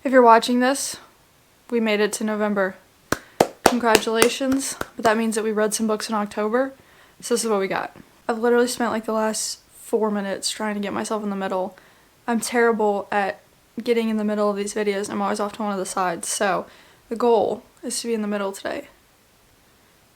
If you're watching this, we made it to November. Congratulations. But that means that we read some books in October. So this is what we got. I've literally spent like the last 4 minutes trying to get myself in the middle. I'm terrible at getting in the middle of these videos. I'm always off to one of the sides. So the goal is to be in the middle today.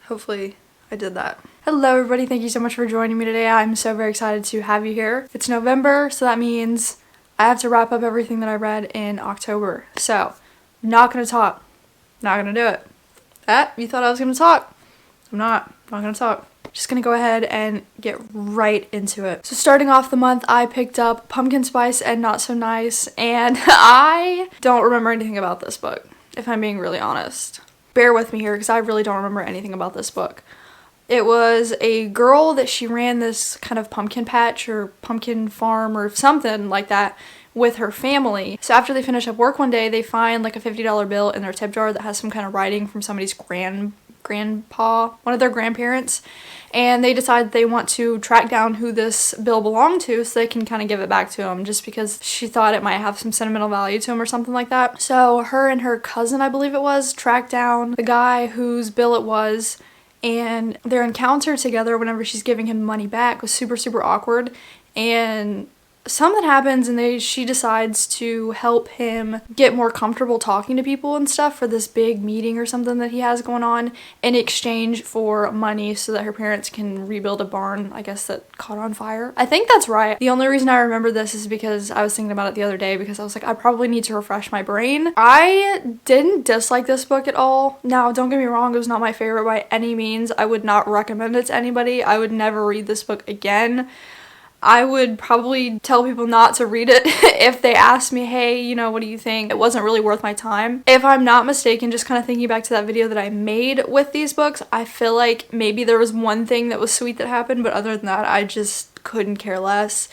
Hopefully I did that. Hello everybody, thank you so much for joining me today. I'm so very excited to have you here. It's November, so that means I have to wrap up everything that I read in October. So, I'm not gonna talk. Not gonna do it. You thought I was gonna talk. I'm not gonna talk. Just gonna go ahead and get right into it. So starting off the month, I picked up Pumpkin Spice and Not So Nice, and I don't remember anything about this book, if I'm being really honest. Bear with me here, because I really don't remember anything about this book. It was a girl that she ran this kind of pumpkin patch or pumpkin farm or something like that with her family. So after they finish up work one day, they find like a $50 bill in their tip jar that has some kind of writing from somebody's grandpa, one of their grandparents, and they decide they want to track down who this bill belonged to so they can kind of give it back to him, just because she thought it might have some sentimental value to him or something like that. So her and her cousin, I believe it was, tracked down the guy whose bill it was, and their encounter together whenever she's giving him money back was super awkward, and something happens and she decides to help him get more comfortable talking to people and stuff for this big meeting or something that he has going on in exchange for money so that her parents can rebuild a barn, I guess, that caught on fire. I think that's right. The only reason I remember this is because I was thinking about it the other day, because I was like, I probably need to refresh my brain. I didn't dislike this book at all. Now, don't get me wrong, it was not my favorite by any means. I would not recommend it to anybody. I would never read this book again. I would probably tell people not to read it if they asked me, hey, you know, what do you think? It wasn't really worth my time. If I'm not mistaken, just kind of thinking back to that video that I made with these books, I feel like maybe there was one thing that was sweet that happened, but other than that, I just couldn't care less.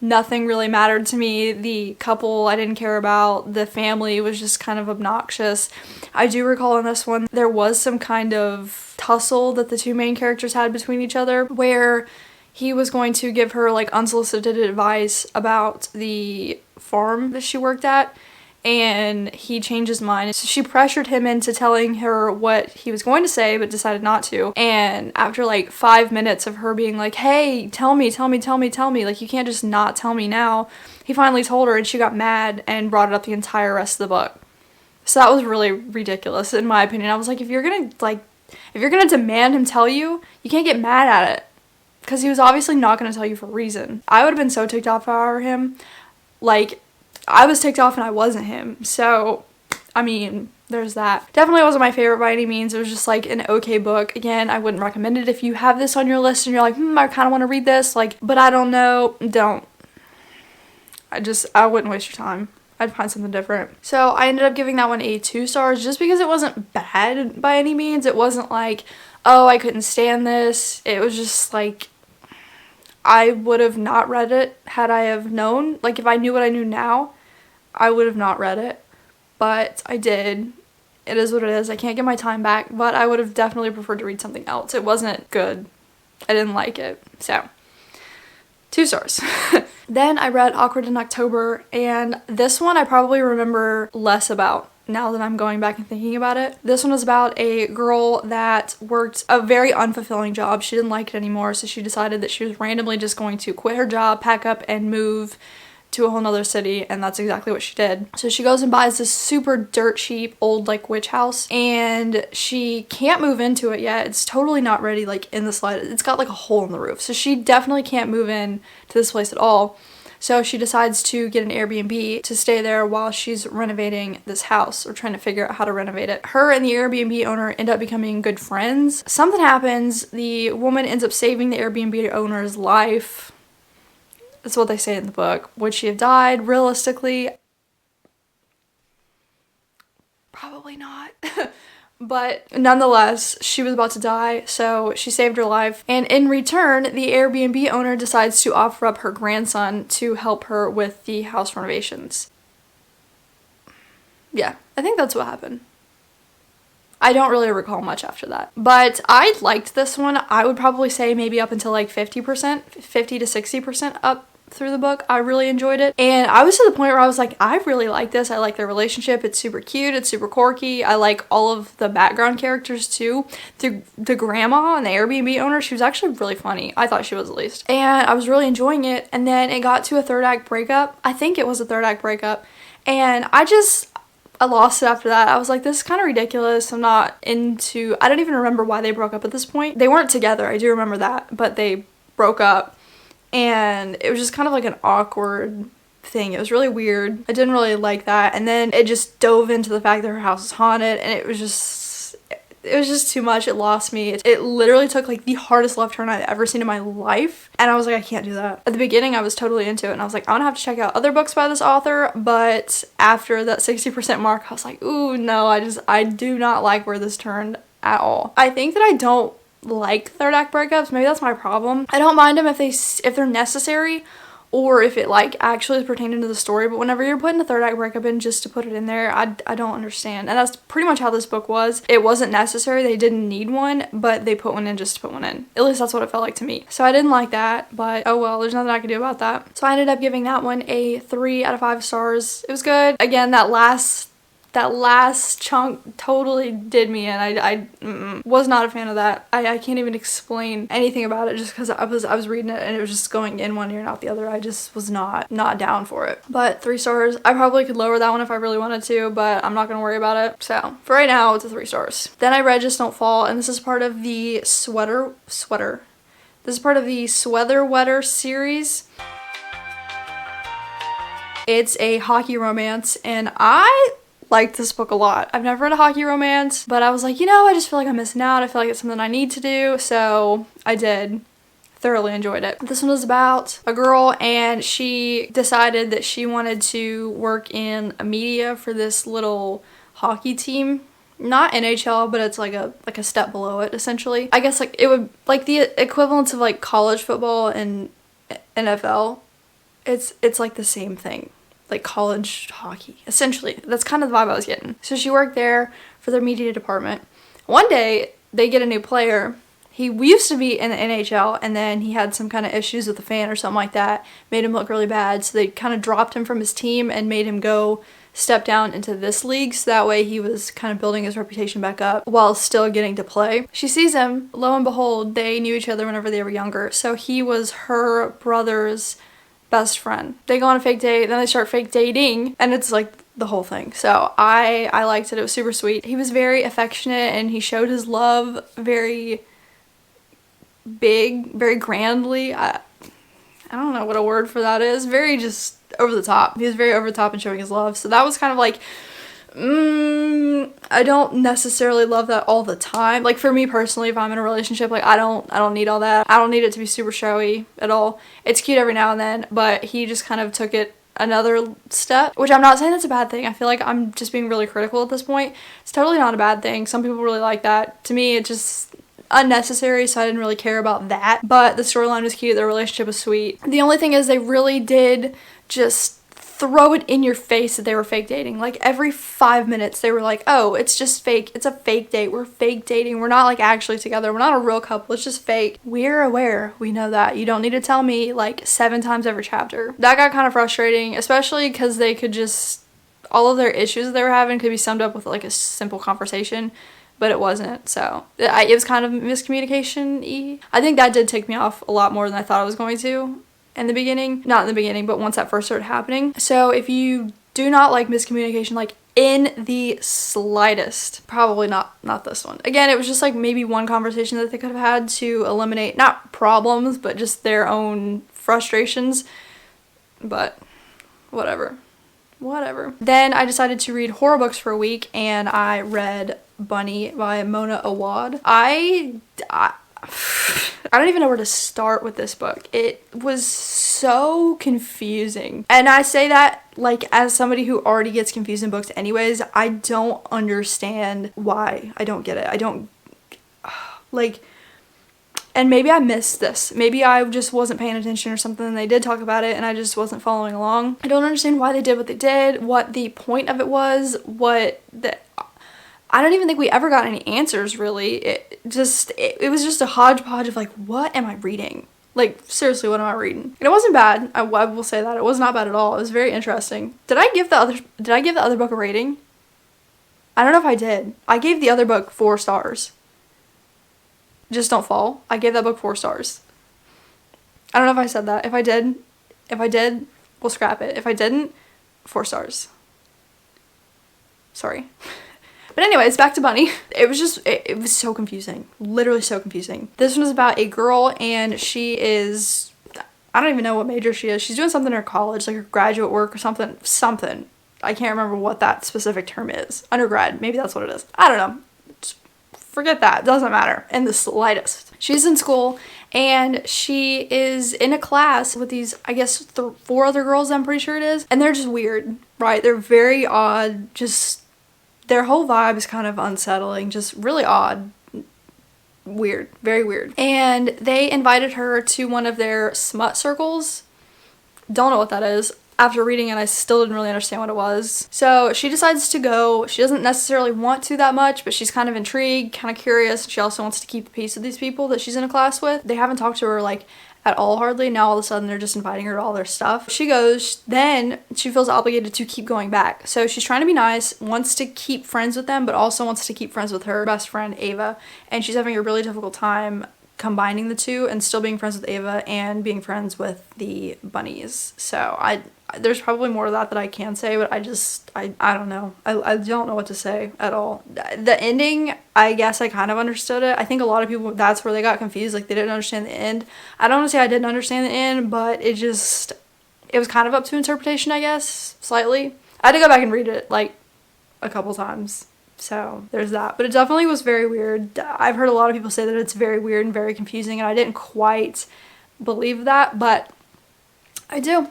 Nothing really mattered to me. The couple I didn't care about. The family was just kind of obnoxious. I do recall in this one, there was some kind of tussle that the two main characters had between each other, where he was going to give her like unsolicited advice about the farm that she worked at, and he changed his mind. So she pressured him into telling her what he was going to say but decided not to. And after like 5 minutes of her being like, hey, tell me, like, you can't just not tell me now, he finally told her, and she got mad and brought it up the entire rest of the book. So that was really ridiculous in my opinion. I was like, if you're gonna demand him tell you, you can't get mad at it. Because he was obviously not going to tell you for a reason. I would have been so ticked off if I were him. Like, I was ticked off and I wasn't him. So, I mean, there's that. Definitely wasn't my favorite by any means. It was just like an okay book. Again, I wouldn't recommend it if you have this on your list and you're like, I kind of want to read this. Like, but I don't know. Don't. I wouldn't waste your time. I'd find something different. So I ended up giving that one a 2 stars just because it wasn't bad by any means. It wasn't like, oh, I couldn't stand this. It was just like, I would have not read it had I have known. Like, if I knew what I knew now, I would have not read it. But I did. It is what it is. I can't get my time back, but I would have definitely preferred to read something else. It wasn't good. I didn't like it. So, 2 stars. Then I read Awkward in October, and this one I probably remember less about now that I'm going back and thinking about it. This one was about a girl that worked a very unfulfilling job. She didn't like it anymore, so she decided that she was randomly just going to quit her job, pack up, and move to a whole nother city, and that's exactly what she did. So she goes and buys this super dirt cheap old like witch house, and she can't move into it yet. It's totally not ready, like in the slide. It's got like a hole in the roof, so she definitely can't move in to this place at all. So she decides to get an Airbnb to stay there while she's renovating this house, or trying to figure out how to renovate it. Her and the Airbnb owner end up becoming good friends. Something happens. The woman ends up saving the Airbnb owner's life. That's what they say in the book. Would she have died? Realistically, probably not. But nonetheless, she was about to die, so she saved her life. And in return, the Airbnb owner decides to offer up her grandson to help her with the house renovations. Yeah, I think that's what happened. I don't really recall much after that. But I liked this one. I would probably say maybe up until like 50%, 50 to 60% up through the book. I really enjoyed it. And I was to the point where I was like, I really like this. I like their relationship. It's super cute. It's super quirky. I like all of the background characters too. The grandma and the Airbnb owner, she was actually really funny. I thought she was, at least. And I was really enjoying it. And then it got to a third act breakup. I think it was a third act breakup. And I lost it after that. I was like, this is kind of ridiculous. I don't even remember why they broke up at this point. They weren't together. I do remember that. But they broke up. And it was just kind of like an awkward thing. It was really weird. I didn't really like that. And then it just dove into the fact that her house was haunted, and it was just too much. It lost me. It literally took like the hardest left turn I've ever seen in my life. And I was like, I can't do that. At the beginning, I was totally into it. And I was like, I'm gonna have to check out other books by this author. But after that 60% mark, I was like, ooh, no, I do not like where this turned at all. I think that I don't like third act breakups. Maybe that's my problem. I don't mind them if they're necessary, or if it like actually is pertaining to the story, but whenever you're putting a third act breakup in just to put it in there, I don't understand. And that's pretty much how this book was. It wasn't necessary. They didn't need one, but they put one in just to put one in. At least that's what it felt like to me. So I didn't like that, but oh well, there's nothing I can do about that. So I ended up giving that one a 3 out of 5 stars. It was good. Again, that last chunk totally did me in. I was not a fan of that. I can't even explain anything about it just because I was reading it and it was just going in one ear and out the other. I just was not down for it. But 3 stars. I probably could lower that one if I really wanted to, but I'm not gonna worry about it. So for right now, it's a 3 stars. Then I read Just Don't Fall, and this is part of the Sweater. This is part of the Sweater Wetter series. It's a hockey romance, and I liked this book a lot. I've never read a hockey romance, but I was like, I just feel like I'm missing out. I feel like it's something I need to do, so I did. Thoroughly enjoyed it. This one was about a girl, and she decided that she wanted to work in media for this little hockey team. Not NHL, but it's like a step below it, essentially. I guess like it would like the equivalence of like college football and NFL. It's like the same thing. Like college hockey, essentially. That's kind of the vibe I was getting. So she worked there for their media department. One day, they get a new player. We used to be in the NHL, and then he had some kind of issues with the fan or something like that. Made him look really bad, so they kind of dropped him from his team and made him go step down into this league, so that way he was kind of building his reputation back up while still getting to play. She sees him. Lo and behold, they knew each other whenever they were younger. So he was her brother's best friend. They go on a fake date, then they start fake dating, and it's like the whole thing. So I liked it. It was super sweet. He was very affectionate, and he showed his love very big, very grandly. I don't know what a word for that is. Very just over the top. He was very over the top in showing his love. So that was kind of like, I don't necessarily love that all the time. Like for me personally, if I'm in a relationship, like I don't need all that. I don't need it to be super showy at all. It's cute every now and then, but he just kind of took it another step, which I'm not saying that's a bad thing. I feel like I'm just being really critical at this point. It's totally not a bad thing. Some people really like that. To me, it's just unnecessary, so I didn't really care about that. But the storyline was cute. Their relationship was sweet. The only thing is they really did just throw it in your face that they were fake dating. Like every 5 minutes they were like, oh, it's just fake. It's a fake date. We're fake dating. We're not like actually together. We're not a real couple. It's just fake. We're aware. We know that. You don't need to tell me like 7 times every chapter. That got kind of frustrating, especially because they could just, all of their issues that they were having could be summed up with like a simple conversation, but it wasn't. So it was kind of miscommunication-y. I think that did take me off a lot more than I thought it was going to in the beginning. Not in the beginning, but once that first started happening. So if you do not like miscommunication, like in the slightest, probably not this one. Again, it was just like maybe one conversation that they could have had to eliminate, not problems, but just their own frustrations. But whatever. Then I decided to read horror books for a week, and I read Bunny by Mona Awad. I don't even know where to start with this book. It was so confusing. And I say that like as somebody who already gets confused in books anyways. I don't understand why. I don't get it. I don't like, and maybe I missed this. Maybe I just wasn't paying attention or something, and they did talk about it and I just wasn't following along. I don't understand why they did what they did, what the point of it was, I don't even think we ever got any answers, really. It was just a hodgepodge of like, what am I reading? Like, seriously, what am I reading? And it wasn't bad. I will say that. It was not bad at all. It was very interesting. Did I give the other book a rating? I don't know if I did. I gave the other book 4 stars. Just Don't Fall. I gave that book 4 stars. I don't know if I said that. If I did, we'll scrap it. If I didn't, 4 stars. Sorry. But anyways, back to Bunny. It was so confusing. Literally so confusing. This one is about a girl, and she is, I don't even know what major she is. She's doing something in her college, like her graduate work or something. I can't remember what that specific term is. Undergrad, maybe that's what it is. I don't know. Just forget that. It doesn't matter in the slightest. She's in school, and she is in a class with these, I guess, 4 other girls, I'm pretty sure it is. And they're just weird, right? They're very odd, just their whole vibe is kind of unsettling, just really odd, weird, very weird. And they invited her to one of their smut circles. Don't know what that is. After reading it, I still didn't really understand what it was. So she decides to go. She doesn't necessarily want to that much, but she's kind of intrigued, kind of curious. She also wants to keep the peace with these people that she's in a class with. They haven't talked to her like at all hardly. Now all of a sudden they're just inviting her to all their stuff. She goes, then she feels obligated to keep going back. So she's trying to be nice, wants to keep friends with them, but also wants to keep friends with her best friend Ava. And she's having a really difficult time combining the two and still being friends with Ava and being friends with the bunnies. So there's probably more of that I can say, but I don't know. I don't know what to say at all. The ending, I guess I kind of understood it. I think a lot of people, that's where they got confused. Like, they didn't understand the end. I don't want to say I didn't understand the end, but it was kind of up to interpretation, I guess, slightly. I had to go back and read it, like, a couple times. So there's that. But it definitely was very weird. I've heard a lot of people say that it's very weird and very confusing, and I didn't quite believe that, but I do.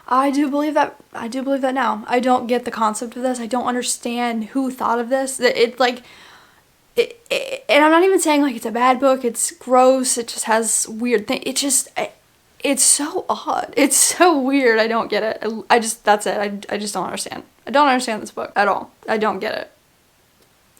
I do believe that now. I don't get the concept of this. I don't understand who thought of this. And I'm not even saying like it's a bad book. It's gross. It just has weird things. It's so odd. It's so weird. I don't get it. That's it. I just don't understand. I don't understand this book at all. I don't get it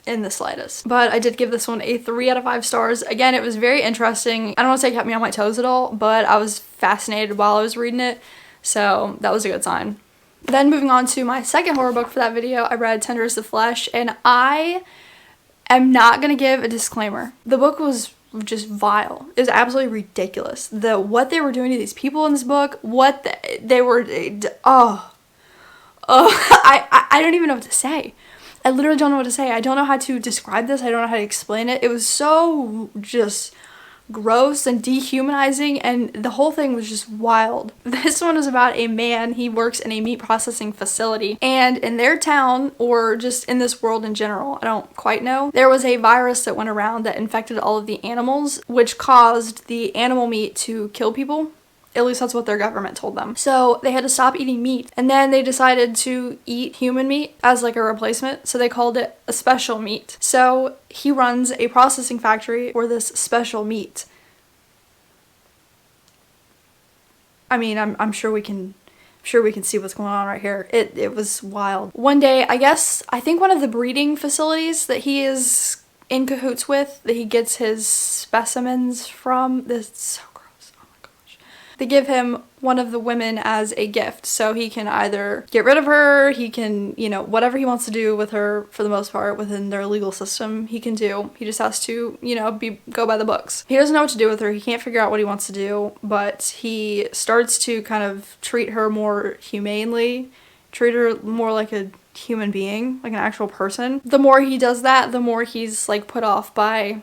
in the slightest. But I did give this one a 3 out of 5 stars. Again, it was very interesting. I don't want to say it kept me on my toes at all, but I was fascinated while I was reading it. So that was a good sign. Then moving on to my second horror book for that video, I read Tender is the Flesh, and I am not going to give a disclaimer. The book was just vile. It was absolutely ridiculous. What they were doing to these people in this book, I don't even know what to say. I literally don't know what to say. I don't know how to describe this. I don't know how to explain it. It was so just gross and dehumanizing, and the whole thing was just wild. This one is about a man. He works in a meat processing facility, and in their town, or just in this world in general, I don't quite know, there was a virus that went around that infected all of the animals, which caused the animal meat to kill people. At least that's what their government told them. So they had to stop eating meat. And then they decided to eat human meat as like a replacement. So they called it a special meat. So he runs a processing factory for this special meat. I mean, I'm sure we can see what's going on right here. It was wild. One day, I think one of the breeding facilities that he is in cahoots with, that he gets his specimens from, this is so gross. Oh my gosh. They give him one of the women as a gift, so he can either get rid of her, he can, whatever he wants to do with her, for the most part, within their legal system, he can do. He just has to, go by the books. He doesn't know what to do with her, he can't figure out what he wants to do, but he starts to kind of treat her more humanely, treat her more like a human being, like an actual person. The more he does that, the more he's, like, put off by,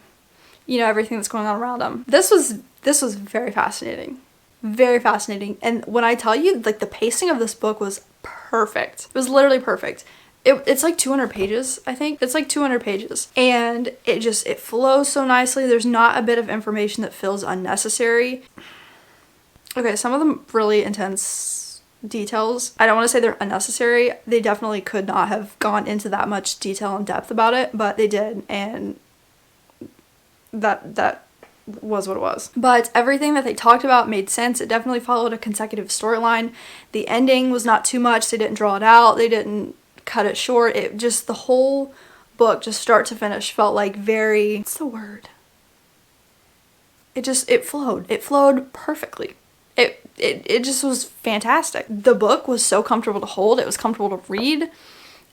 everything that's going on around him. This was very fascinating. Very fascinating. And when I tell you, like, the pacing of this book was perfect. It was literally perfect. It's like 200 pages, I think. It's like 200 pages. And it flows so nicely. There's not a bit of information that feels unnecessary. Okay, some of them really intense details. I don't want to say they're unnecessary. They definitely could not have gone into that much detail and depth about it, but they did. And that was what it was. But everything that they talked about made sense. It definitely followed a consecutive storyline. The ending was not too much. They didn't draw it out. They didn't cut it short. It just, the whole book, just start to finish, felt like very, what's the word? it flowed perfectly. It just was fantastic. The book was so comfortable to hold. It was comfortable to read.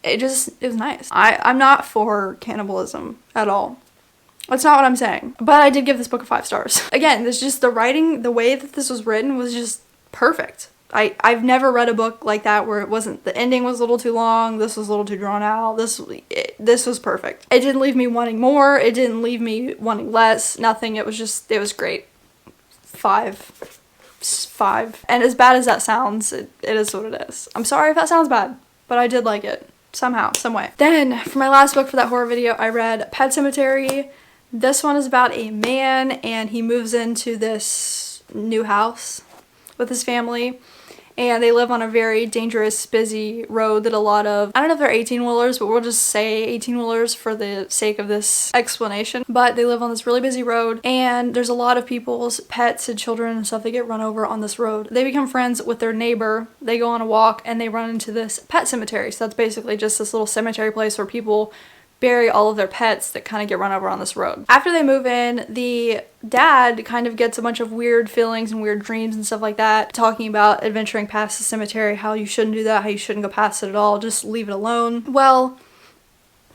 It was nice. I'm not for cannibalism at all. That's not what I'm saying. But I did give this book a 5 stars. Again, there's just the writing, the way that this was written was just perfect. I've never read a book like that where it wasn't, the ending was a little too long, this was a little too drawn out, this was perfect. It didn't leave me wanting more, it didn't leave me wanting less, nothing. It was great. 5. And as bad as that sounds, it is what it is. I'm sorry if that sounds bad, but I did like it. Somehow, some way. Then, for my last book for that horror video, I read Pet Sematary. This one is about a man, and he moves into this new house with his family, and they live on a very dangerous, busy road that a lot of, I don't know if they're 18-wheelers, but we'll just say 18-wheelers for the sake of this explanation. But they live on this really busy road, and there's a lot of people's pets and children and stuff that get run over on this road. They become friends with their neighbor, they go on a walk, and they run into this pet cemetery. So that's basically just this little cemetery place where people bury all of their pets that kind of get run over on this road. After they move in, the dad kind of gets a bunch of weird feelings and weird dreams and stuff like that, talking about adventuring past the cemetery, how you shouldn't do that, how you shouldn't go past it at all, just leave it alone. Well,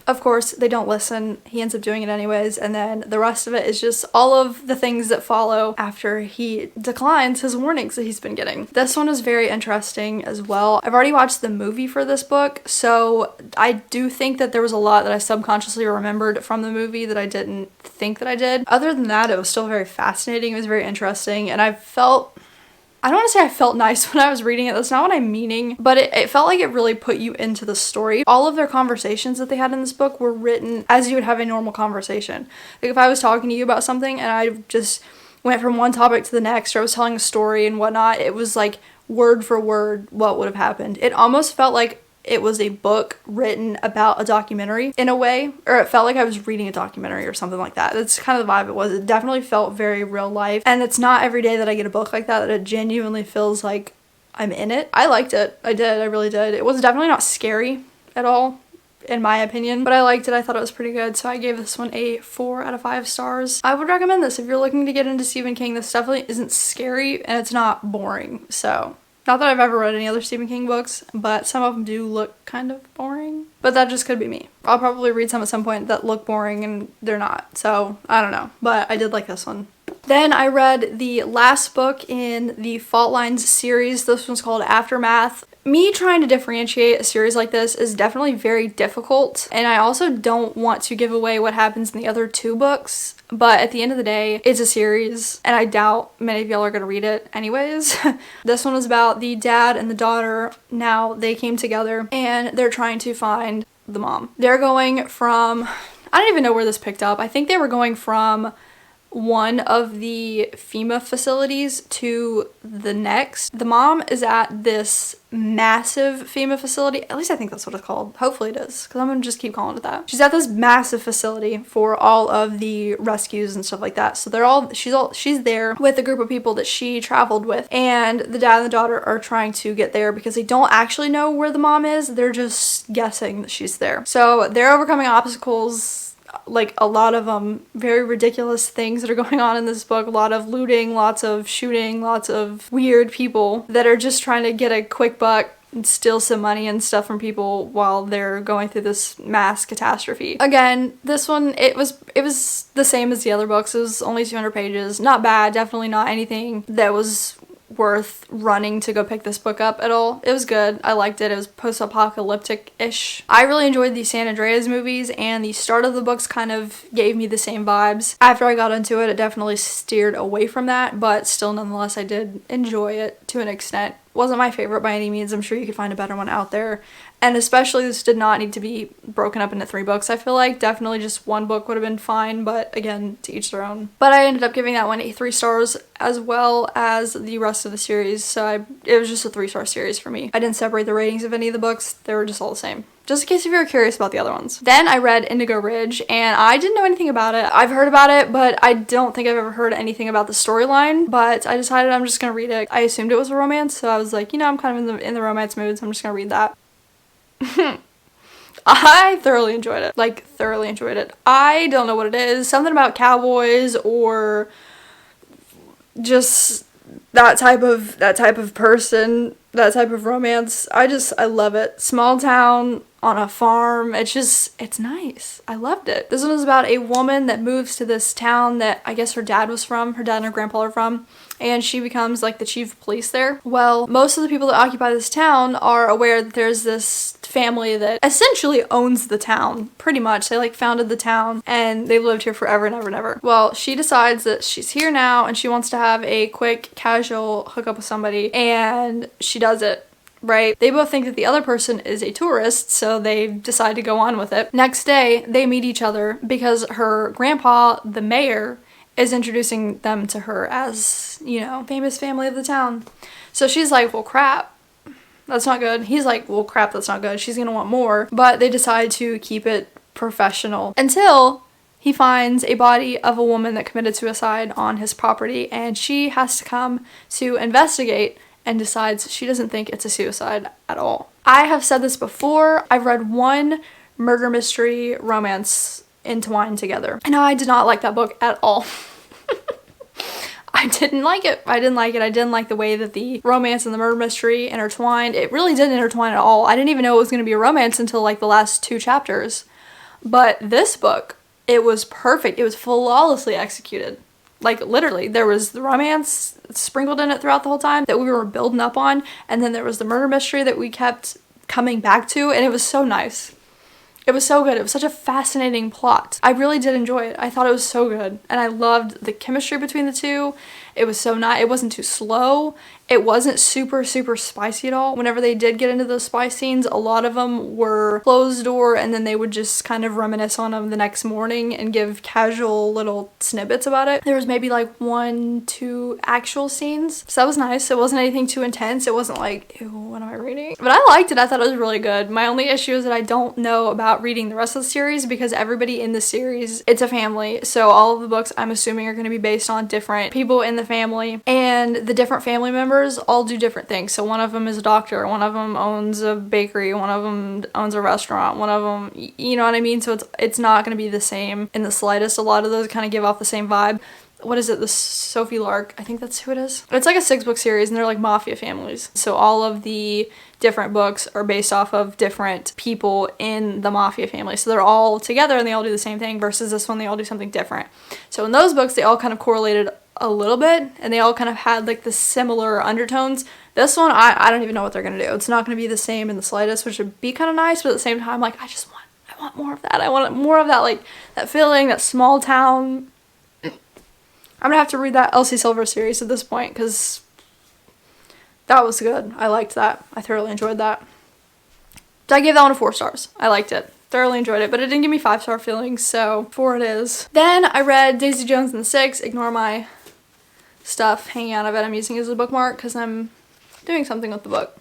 of course, they don't listen. He ends up doing it anyways, and then the rest of it is just all of the things that follow after he declines his warnings that he's been getting. This one is very interesting as well. I've already watched the movie for this book, so I do think that there was a lot that I subconsciously remembered from the movie that I didn't think that I did. Other than that, it was still very fascinating. It was very interesting, and I don't want to say I felt nice when I was reading it, that's not what I'm meaning, but it felt like it really put you into the story. All of their conversations that they had in this book were written as you would have a normal conversation. Like if I was talking to you about something and I just went from one topic to the next, or I was telling a story and whatnot, it was like word for word what would have happened. It almost felt like it was a book written about a documentary in a way, or it felt like I was reading a documentary or something like that. That's kind of the vibe it was. It definitely felt very real life, and it's not every day that I get a book like that it genuinely feels like I'm in it. I liked it. I really did. It was definitely not scary at all, in my opinion, but I liked it. I thought it was pretty good, so I gave this one a 4 out of 5 stars. I would recommend this if you're looking to get into Stephen King. This definitely isn't scary, and it's not boring, so. Not that I've ever read any other Stephen King books, but some of them do look kind of boring. But that just could be me. I'll probably read some at some point that look boring and they're not. So, I don't know. But I did like this one. Then I read the last book in the Fault Lines series. This one's called Aftermath. Me trying to differentiate a series like this is definitely very difficult, and I also don't want to give away what happens in the other 2 books, but at the end of the day, it's a series, and I doubt many of y'all are gonna read it anyways. This one was about the dad and the daughter. Now they came together, and they're trying to find the mom. They're going from, I don't even know where this picked up. I think they were going from one of the FEMA facilities to the next. The mom is at this massive FEMA facility. At least I think that's what it's called. Hopefully it is, because I'm gonna just keep calling it that. She's at this massive facility for all of the rescues and stuff like that. So she's there with a group of people that she traveled with, and the dad and the daughter are trying to get there because they don't actually know where the mom is. They're just guessing that she's there. So they're overcoming obstacles, like a lot of very ridiculous things that are going on in this book. A lot of looting, lots of shooting, lots of weird people that are just trying to get a quick buck and steal some money and stuff from people while they're going through this mass catastrophe. Again, this one, it was the same as the other books. It was only 200 pages. Not bad, definitely not anything that was worth running to go pick this book up at all. It was good. I liked it. It was post-apocalyptic-ish. I really enjoyed the San Andreas movies, and the start of the books kind of gave me the same vibes. After I got into it, it definitely steered away from that, but still nonetheless I did enjoy it to an extent. Wasn't my favorite by any means. I'm sure you could find a better one out there. And especially this did not need to be broken up into 3 books, I feel like. Definitely just 1 book would have been fine, but again, to each their own. But I ended up giving that one a 3 stars as well as the rest of the series, so it was just a 3-star series for me. I didn't separate the ratings of any of the books. They were just all the same. Just in case if you were curious about the other ones. Then I read Indigo Ridge, and I didn't know anything about it. I've heard about it, but I don't think I've ever heard anything about the storyline, but I decided I'm just gonna read it. I assumed it was a romance, so I was like, you know, I'm kind of in the romance mood, so I'm just gonna read that. I thoroughly enjoyed it. Like, thoroughly enjoyed it. I don't know what it is. Something about cowboys or just that type of person, that type of romance. I love it. Small town on a farm. It's nice. I loved it. This one is about a woman that moves to this town that I guess her dad and her grandpa are from, and she becomes like the chief of police there. Well, most of the people that occupy this town are aware that there's this family that essentially owns the town, pretty much. They like founded the town and they've lived here forever and ever and ever. Well, she decides that she's here now and she wants to have a quick casual hookup with somebody, and she does it. Right? They both think that the other person is a tourist, so they decide to go on with it. Next day, they meet each other because her grandpa, the mayor, is introducing them to her as, famous family of the town. So she's like, well, crap, that's not good. He's like, well, crap, that's not good. She's gonna want more. But they decide to keep it professional until he finds a body of a woman that committed suicide on his property, and she has to come to investigate and decides she doesn't think it's a suicide at all. I have said this before, I've read one murder mystery romance entwined together, and I did not like that book at all. I didn't like it. I didn't like the way that the romance and the murder mystery intertwined. It really didn't intertwine at all. I didn't even know it was going to be a romance until like the last 2 chapters. But this book, it was perfect. It was flawlessly executed. Like, literally, there was the romance sprinkled in it throughout the whole time that we were building up on, and then there was the murder mystery that we kept coming back to, and it was so nice. It was so good. It was such a fascinating plot. I really did enjoy it. I thought it was so good, and I loved the chemistry between the two. It was so nice. It wasn't too slow. It wasn't super, super spicy at all. Whenever they did get into those spice scenes, a lot of them were closed door, and then they would just kind of reminisce on them the next morning and give casual little snippets about it. There was maybe like 1, 2 actual scenes, so that was nice. It wasn't anything too intense. It wasn't like, ew, what am I reading? But I liked it. I thought it was really good. My only issue is that I don't know about reading the rest of the series because everybody in the series, it's a family, so all of the books I'm assuming are going to be based on different people in the family, and the different family members all do different things. So one of them is a doctor, one of them owns a bakery, one of them owns a restaurant, one of them, you know what I mean? So it's not going to be the same in the slightest. A lot of those kind of give off the same vibe. What is it? The Sophie Lark, I think that's who it is. It's like a 6-book series, and they're like mafia families. So all of the different books are based off of different people in the mafia family. So they're all together and they all do the same thing, versus this one, they all do something different. So in those books, they all kind of correlated a little bit, and they all kind of had like the similar undertones. This one, I don't even know what they're gonna do. It's not gonna be the same in the slightest, which would be kind of nice, but at the same time, like, I want more of that. I want more of that, like, that feeling, that small town. I'm gonna have to read that Elsie Silver series at this point, because that was good. I liked that. I thoroughly enjoyed that. So I gave that one a 4 stars. I liked it. Thoroughly enjoyed it, but it didn't give me 5-star feelings, so 4 it is. Then I read Daisy Jones and the Six. Ignore my stuff hanging out of it. I'm using it as a bookmark because I'm doing something with the book.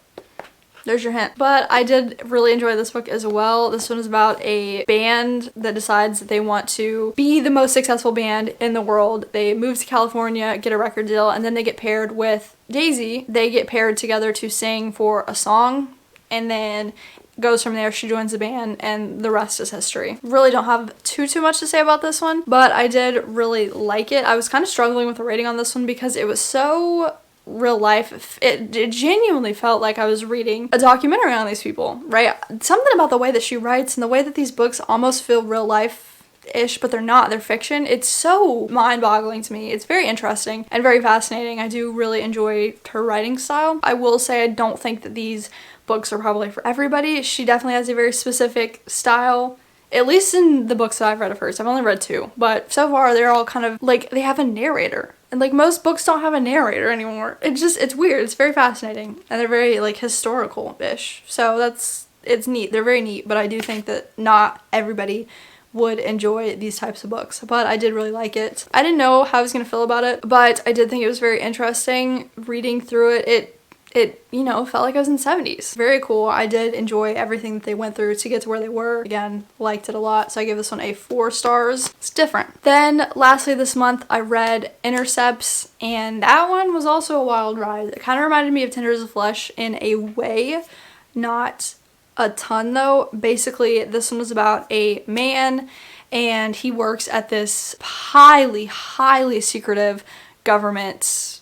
There's your hint. But I did really enjoy this book as well. This one is about a band that decides that they want to be the most successful band in the world. They move to California, get a record deal, and then they get paired with Daisy. They get paired together to sing for a song, and then goes from there. She joins the band, and the rest is history. Really don't have too much to say about this one, but I did really like it. I was kind of struggling with the rating on this one because it was so real life. It genuinely felt like I was reading a documentary on these people, right? Something about the way that she writes and the way that these books almost feel real life-ish, but they're not. They're fiction. It's so mind-boggling to me. It's very interesting and very fascinating. I do really enjoy her writing style. I will say I don't think that these books are probably for everybody. She definitely has a very specific style, at least in the books that I've read of hers. I've only read 2, but so far they're all kind of like, they have a narrator, and like most books don't have a narrator anymore. It's weird. It's very fascinating, and they're very like historical-ish, so it's neat. They're very neat, but I do think that not everybody would enjoy these types of books, but I did really like it. I didn't know how I was gonna feel about it, but I did think it was very interesting. Reading through it, you know, felt like I was in the 70s. Very cool. I did enjoy everything that they went through to get to where they were. Again, liked it a lot, so I gave this one a 4 stars. It's different. Then, lastly this month, I read Intercepts, and that one was also a wild ride. It kind of reminded me of Tenders of Flesh in a way, not a ton though. Basically, this one was about a man, and he works at this highly, highly secretive government.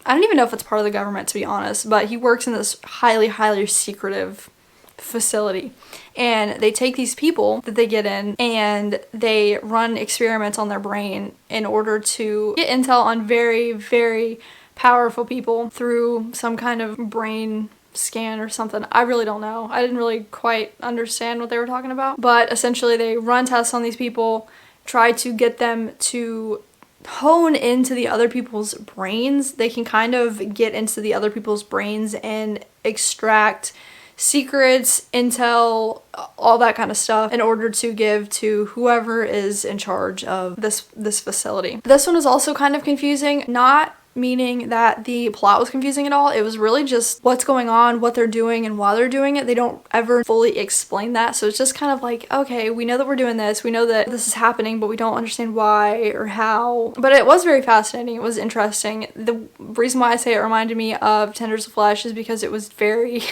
I don't even know if it's part of the government, to be honest, but he works in this highly, highly secretive facility. And they take these people that they get in and they run experiments on their brain in order to get intel on very, very powerful people through some kind of brain scan or something. I really don't know. I didn't really quite understand what they were talking about. But essentially they run tests on these people, try to get them to hone into the other people's brains. They can kind of get into the other people's brains and extract secrets, intel, all that kind of stuff in order to give to whoever is in charge of this facility. This one is also kind of confusing, not meaning that the plot was confusing at all. It was really just what's going on, what they're doing, and why they're doing it. They don't ever fully explain that, so it's just kind of like, okay, we know that we're doing this, we know that this is happening, but we don't understand why or how. But it was very fascinating. It was interesting. The reason why I say it reminded me of Tenders of Flesh is because it was very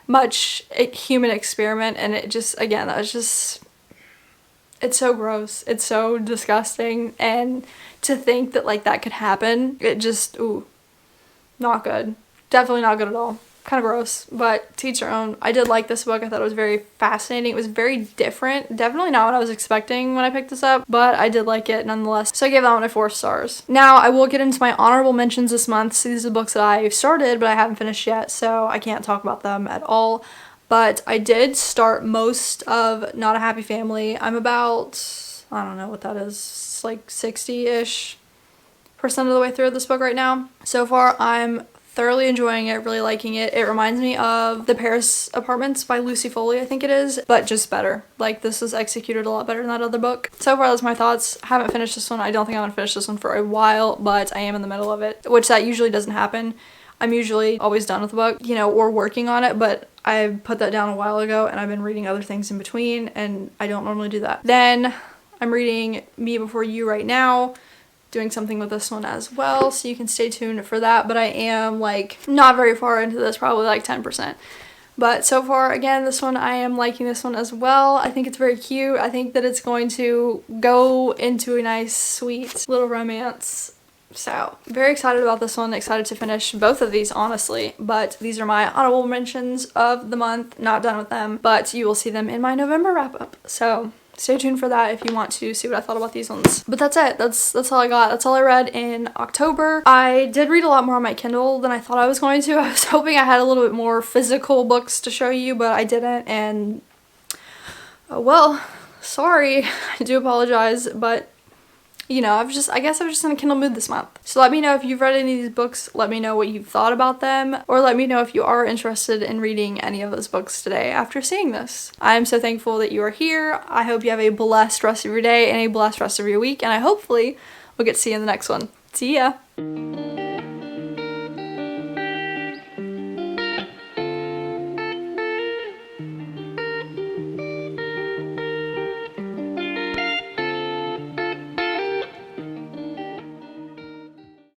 much a human experiment, and it just, again, that was just, it's so gross, it's so disgusting, and to think that like that could happen, it just, ooh, not good. Definitely not good at all. Kind of gross, but to each their own. I did like this book. I thought it was very fascinating. It was very different. Definitely not what I was expecting when I picked this up, but I did like it nonetheless. So I gave that one a 4 stars. Now I will get into my honorable mentions this month. So these are the books that I started, but I haven't finished yet, so I can't talk about them at all. But I did start most of Not a Happy Family. I'm about, I don't know what that is, like 60-ish% of the way through this book right now. So far, I'm thoroughly enjoying it, really liking it. It reminds me of The Paris Apartments by Lucy Foley, I think it is, but just better. Like, this is executed a lot better than that other book. So far, that's my thoughts. I haven't finished this one. I don't think I'm gonna finish this one for a while, but I am in the middle of it, which that usually doesn't happen. I'm usually always done with the book, you know, or working on it, but I put that down a while ago and I've been reading other things in between, and I don't normally do that. Then I'm reading Me Before You right now, doing something with this one as well, so you can stay tuned for that, but I am like not very far into this, probably like 10%. But so far, again, this one, I am liking this one as well. I think it's very cute. I think that it's going to go into a nice, sweet little romance. So, very excited about this one, excited to finish both of these, honestly, but these are my honorable mentions of the month, not done with them, but you will see them in my November wrap-up. So, stay tuned for that if you want to see what I thought about these ones. But that's it. That's all I got. That's all I read in October. I did read a lot more on my Kindle than I thought I was going to. I was hoping I had a little bit more physical books to show you, but I didn't, and well, sorry. I do apologize, but you know, I guess I was just in a Kindle mood this month. So let me know if you've read any of these books. Let me know what you've thought about them, or let me know if you are interested in reading any of those books today after seeing this. I am so thankful that you are here. I hope you have a blessed rest of your day and a blessed rest of your week, and I hopefully will get to see you in the next one. See ya!